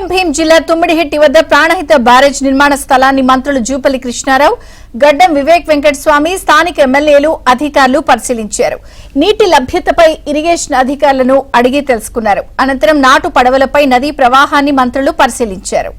కొమరం భీం జిల్లా తుమ్మిడిహెట్టి వద్ద ప్రాణహిత బ్యారేజ్ నిర్మాణ స్థలాన్ని మంత్రులు జూపల్లి కృష్ణారావు, గడ్డం వివేక్ వెంకటస్వామి, స్థానిక ఎమ్మెల్యేలు, అధికారులు పరిశీలించారు. నీటి లభ్యతపై ఇరిగేషన్ అధికారులను అడిగి తెలుసుకున్నారు. అనంతరం నాటు పడవలపై నదీ ప్రవాహాన్ని మంత్రులు పరిశీలించారు.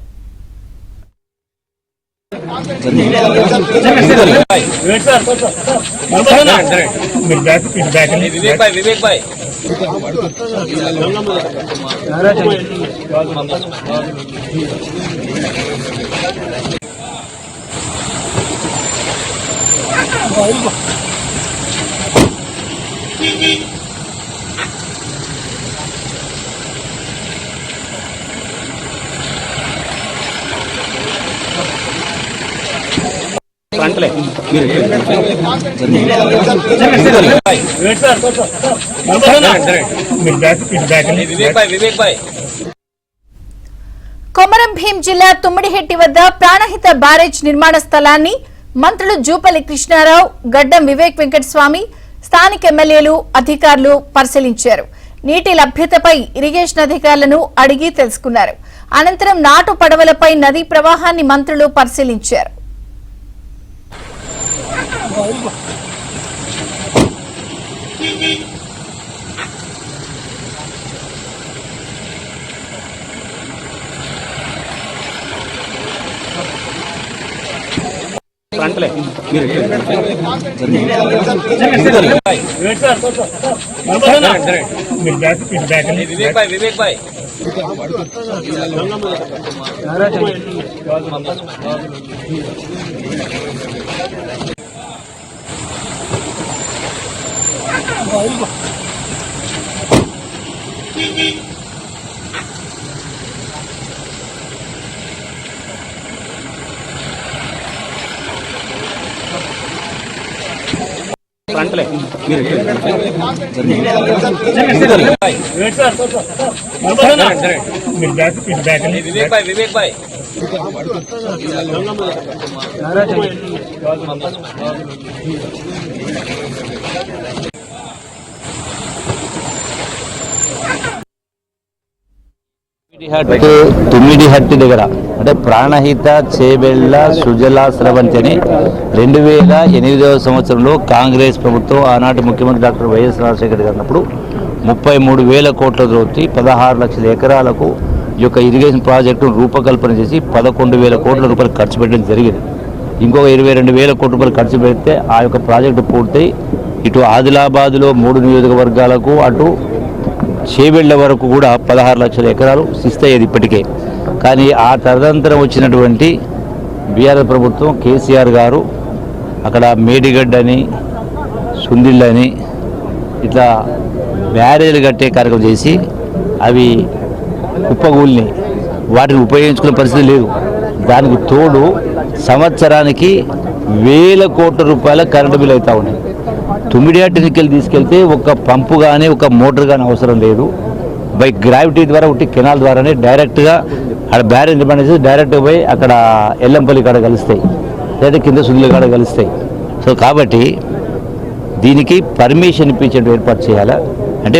కొమరం భీం జిల్లా తుమ్మిడిహెట్టి వద్ద ప్రాణహిత బ్యారేజ్ నిర్మాణ స్థలాన్ని మంత్రులు జూపల్లి కృష్ణారావు, గడ్డం వివేక్ వెంకటస్వామి, స్థానిక ఎమ్మెల్యేలు, అధికారులు పరిశీలించారు. నీటి లభ్యతపై ఇరిగేషన్ అధికారులను అడిగి తెలుసుకున్నారు. అనంతరం నాటు పడవలపై నదీ ప్రవాహాన్ని మంత్రులు పరిశీలించారు. తుమ్మిడిహట్టి దగ్గర అంటే ప్రాణహిత చేబెళ్ల సుజల స్రవంతి అని 2008వ సంవత్సరంలో కాంగ్రెస్ ప్రభుత్వం ఆనాటి ముఖ్యమంత్రి డాక్టర్ వైఎస్ రాజశేఖర్ గారు అన్నప్పుడు 33,000 కోట్ల తోటి 16 లక్షల ఎకరాలకు ఈ యొక్క ఇరిగేషన్ ప్రాజెక్టును రూపకల్పన చేసి 11,000 కోట్ల రూపాయలు ఖర్చు పెట్టడం జరిగింది. ఇంకొక 22,000 కోట్ల రూపాయలు ఖర్చు పెడితే ఆ యొక్క ప్రాజెక్టు పూర్తయి ఇటు ఆదిలాబాద్లో 3 నియోజకవర్గాలకు అటు చేబెళ్ల వరకు కూడా 16 లక్షల ఎకరాలు శిస్తయ్యేది ఇప్పటికే. కానీ ఆ తదనంతరం వచ్చినటువంటి బీఆర్ఎస్ ప్రభుత్వం కేసీఆర్ గారు అక్కడ మేడిగడ్డని, సుందిళ్ళని ఇట్లా బ్యారేజీలు కట్టే కార్యక్రమం చేసి అవి కుప్పగూల్ని వాటిని ఉపయోగించుకునే పరిస్థితి లేదు. దానికి తోడు సంవత్సరానికి 1,000 కోట్ల రూపాయల కరెంటు బిల్లు అవుతా ఉన్నాయి. తుమ్మిడిహట్టికి తీసుకెళ్తే ఒక పంపు కానీ ఒక మోటార్ కానీ అవసరం లేదు. బై గ్రావిటీ ద్వారా ఒకటి కెనాల్ ద్వారానే డైరెక్ట్గా అక్కడ బ్యారేజ్ నిర్మాణం చేసి డైరెక్ట్గా పోయి అక్కడ ఎల్లంపల్లి కాడ కలుస్తాయి, లేదా కింద సుందుల కాడ కలుస్తాయి. సో కాబట్టి దీనికి పర్మిషన్ ఇప్పించేట్టు ఏర్పాటు చేయాలా అంటే